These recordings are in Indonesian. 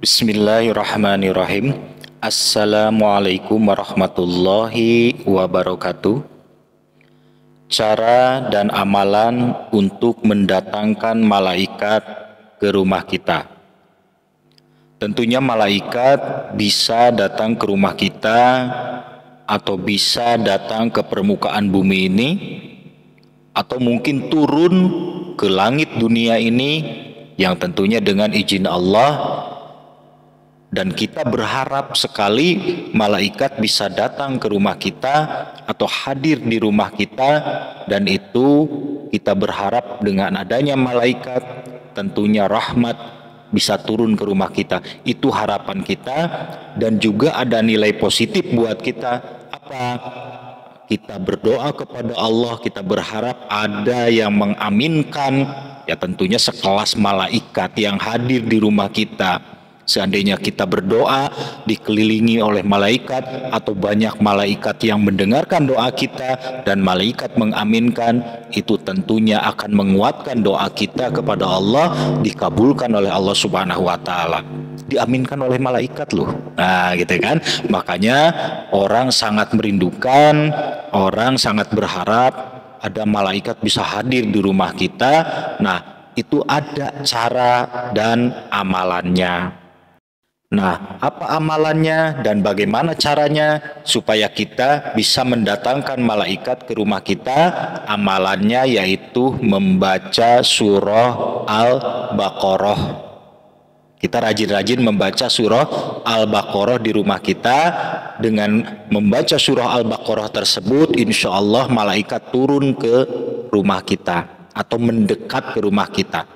Bismillahirrahmanirrahim. Assalamualaikum warahmatullahi wabarakatuh. Cara dan amalan untuk mendatangkan malaikat ke rumah kita. Tentunya malaikat bisa datang ke rumah kita atau bisa datang ke permukaan bumi ini, atau mungkin turun ke langit dunia ini yang tentunya dengan izin Allah. Dan kita berharap sekali malaikat bisa datang ke rumah kita atau hadir di rumah kita, dan itu kita berharap dengan adanya malaikat tentunya rahmat bisa turun ke rumah kita. Itu harapan kita, dan juga ada nilai positif buat kita. Apa? Kita berdoa kepada Allah, kita berharap ada yang mengaminkan, ya tentunya sekelas malaikat yang hadir di rumah kita. Seandainya kita berdoa dikelilingi oleh malaikat atau banyak malaikat yang mendengarkan doa kita dan malaikat mengaminkan, itu tentunya akan menguatkan doa kita kepada Allah, dikabulkan oleh Allah Subhanahu wa taala. Diaminkan oleh malaikat loh. Nah, gitu kan? Makanya orang sangat merindukan, orang sangat berharap ada malaikat bisa hadir di rumah kita. Nah, itu ada cara dan amalannya. Nah, apa amalannya dan bagaimana caranya supaya kita bisa mendatangkan malaikat ke rumah kita? Amalannya yaitu membaca surah Al-Baqarah. Kita rajin-rajin membaca surah Al-Baqarah di rumah kita. Dengan membaca surah Al-Baqarah tersebut, insya Allah malaikat turun ke rumah kita atau mendekat ke rumah kita.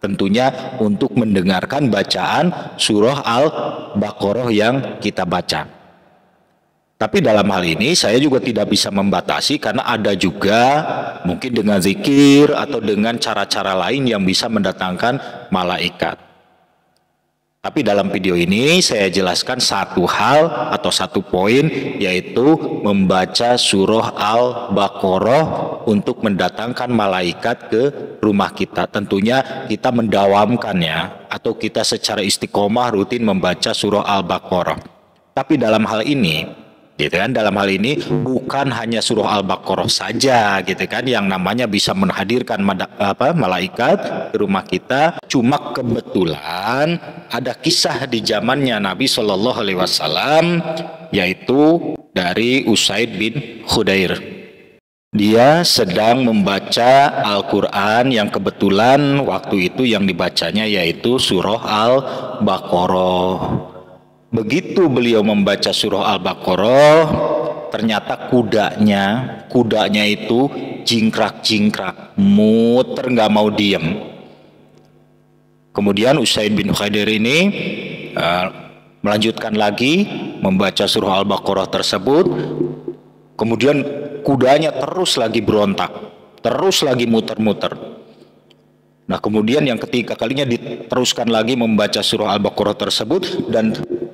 Tentunya untuk mendengarkan bacaan surah Al-Baqarah yang kita baca. Tapi dalam hal ini saya juga tidak bisa membatasi, karena ada juga mungkin dengan zikir atau dengan cara-cara lain yang bisa mendatangkan malaikat. Tapi dalam video ini saya jelaskan satu hal atau satu poin, yaitu membaca surah Al-Baqarah untuk mendatangkan malaikat ke rumah kita. Tentunya kita mendawamkannya atau kita secara istiqomah rutin membaca surah Al-Baqarah. Tapi dalam hal ini, gitu kan, dalam hal ini bukan hanya surah Al-Baqarah saja, gitu kan, yang namanya bisa menghadirkan malaikat ke rumah kita. Cuma kebetulan ada kisah di zamannya Nabi Shallallahu Alaihi Wasallam, yaitu dari Usaid bin Khudair. Dia sedang membaca Al-Quran yang kebetulan waktu itu yang dibacanya yaitu surah Al-Baqarah. Begitu beliau membaca surah Al-Baqarah, ternyata kudanya itu jingkrak-jingkrak, muter nggak mau diem. Kemudian Usaid bin Khudair ini melanjutkan lagi membaca surah Al-Baqarah tersebut. Kemudian kudanya terus lagi berontak, terus lagi muter-muter. Nah, kemudian yang ketiga kalinya diteruskan lagi membaca surah Al-Baqarah tersebut, dan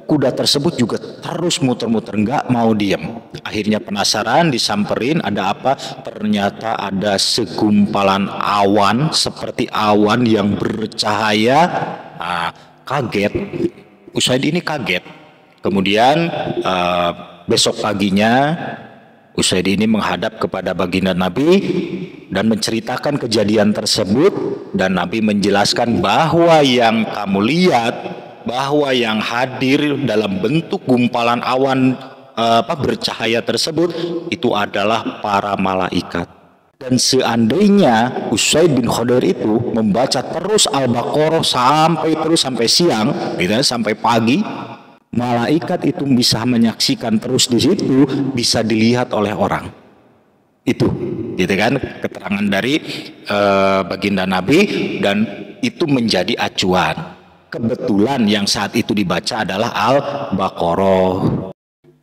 kuda tersebut juga terus muter-muter, nggak mau diam. Akhirnya penasaran, disamperin, ada apa? Ternyata ada segumpalan awan, seperti awan yang bercahaya. Nah, kaget. Usaid ini kaget. Kemudian besok paginya Usaid ini menghadap kepada baginda Nabi dan menceritakan kejadian tersebut, dan Nabi menjelaskan bahwa yang kamu lihat, bahwa yang hadir dalam bentuk gumpalan awan bercahaya tersebut itu adalah para malaikat. Dan seandainya Usaid bin Khudair itu membaca terus Al-Baqarah sampai siang, gitu, sampai pagi, malaikat itu bisa menyaksikan terus di situ, bisa dilihat oleh orang. Itu, gitu kan, keterangan dari baginda Nabi, dan itu menjadi acuan. Kebetulan yang saat itu dibaca adalah Al-Baqarah.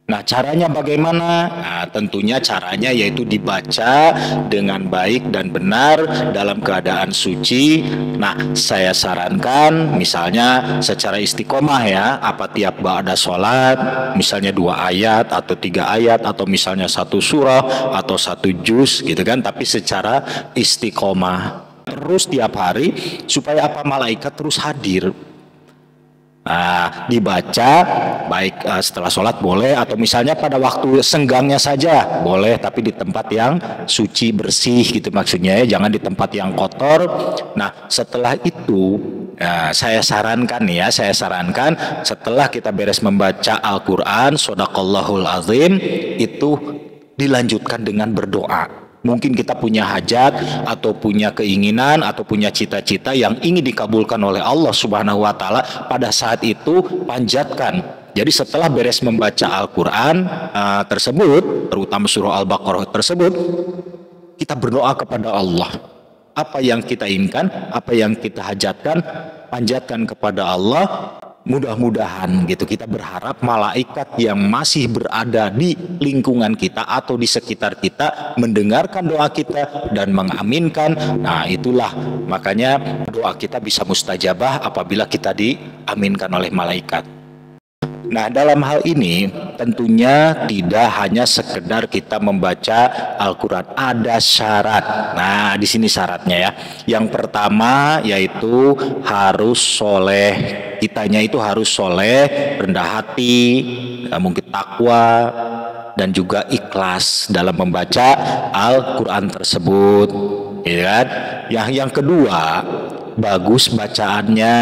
Nah, caranya bagaimana? Nah, tentunya caranya yaitu dibaca dengan baik dan benar dalam keadaan suci. Nah, saya sarankan misalnya secara istiqomah ya, apa tiap ba'da sholat, misalnya 2 ayat atau 3 ayat, atau misalnya 1 surah atau 1 juz, gitu kan, tapi secara istiqomah terus tiap hari, supaya apa? Malaikat terus hadir. Dibaca baik setelah sholat boleh, atau misalnya pada waktu senggangnya saja boleh, tapi di tempat yang suci bersih gitu maksudnya ya, jangan di tempat yang kotor. Nah setelah itu saya sarankan setelah kita beres membaca Al-Quran, Shodaqallahul Azim, itu dilanjutkan dengan berdoa. Mungkin kita punya hajat atau punya keinginan atau punya cita-cita yang ingin dikabulkan oleh Allah Subhanahu wa taala, pada saat itu panjatkan. Jadi setelah beres membaca Al-Quran tersebut, terutama surah Al-Baqarah tersebut, kita berdoa kepada Allah. Apa yang kita inginkan, apa yang kita hajatkan, panjatkan kepada Allah. Mudah-mudahan gitu, kita berharap malaikat yang masih berada di lingkungan kita atau di sekitar kita mendengarkan doa kita dan mengaminkan. Nah itulah makanya doa kita bisa mustajabah apabila kita diaminkan oleh malaikat. Nah dalam hal ini tentunya tidak hanya sekedar kita membaca Al-Quran, ada syarat. Nah di sini syaratnya ya. Yang pertama yaitu harus soleh, kitanya itu harus soleh, rendah hati, mungkin takwa, dan juga ikhlas dalam membaca Al-Quran tersebut, ya kan? Yang kedua, bagus bacaannya.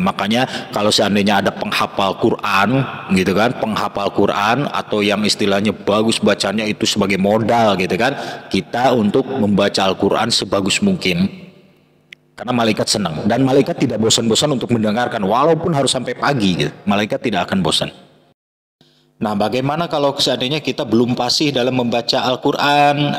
Makanya kalau seandainya ada penghafal Quran gitu kan, penghafal Quran atau yang istilahnya bagus bacanya, itu sebagai modal gitu kan, kita untuk membaca Al-Quran sebagus mungkin. Karena malaikat senang, dan malaikat tidak bosan-bosan untuk mendengarkan walaupun harus sampai pagi gitu. Malaikat tidak akan bosan. Nah bagaimana kalau seandainya kita belum fasih dalam membaca Al-Quran?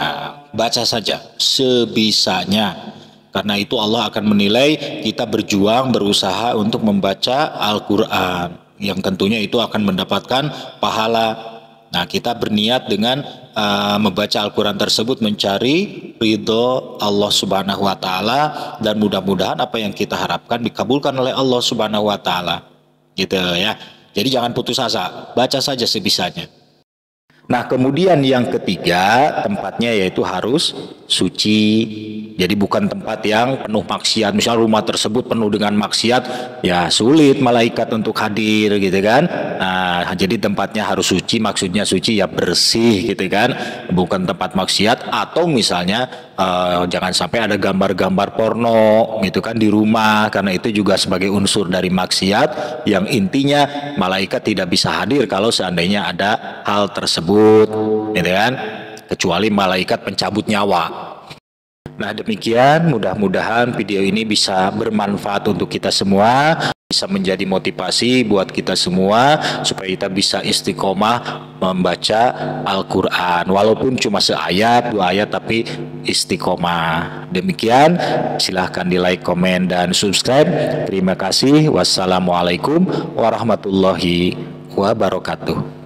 Baca saja sebisanya. Karena itu Allah akan menilai kita berjuang, berusaha untuk membaca Al-Quran, yang tentunya itu akan mendapatkan pahala. Nah kita berniat dengan membaca Al-Quran tersebut mencari ridho Allah Subhanahu wa taala, dan mudah-mudahan apa yang kita harapkan dikabulkan oleh Allah Subhanahu wa taala. Gitu ya. Jadi jangan putus asa, baca saja sebisanya. Nah kemudian yang ketiga, tempatnya yaitu harus suci. Jadi bukan tempat yang penuh maksiat. Misal rumah tersebut penuh dengan maksiat, ya sulit malaikat untuk hadir gitu kan. Nah jadi tempatnya harus suci, maksudnya suci ya bersih gitu kan, bukan tempat maksiat. Atau misalnya jangan sampai ada gambar-gambar porno gitu kan di rumah, karena itu juga sebagai unsur dari maksiat yang intinya malaikat tidak bisa hadir kalau seandainya ada hal tersebut gitu kan, kecuali malaikat pencabut nyawa. Nah demikian, mudah-mudahan video ini bisa bermanfaat untuk kita semua, bisa menjadi motivasi buat kita semua supaya kita bisa istiqomah membaca Al-Quran, walaupun cuma seayat, dua ayat, tapi istiqomah. Demikian, silahkan di like, komen, dan subscribe. Terima kasih. Wassalamualaikum warahmatullahi wabarakatuh.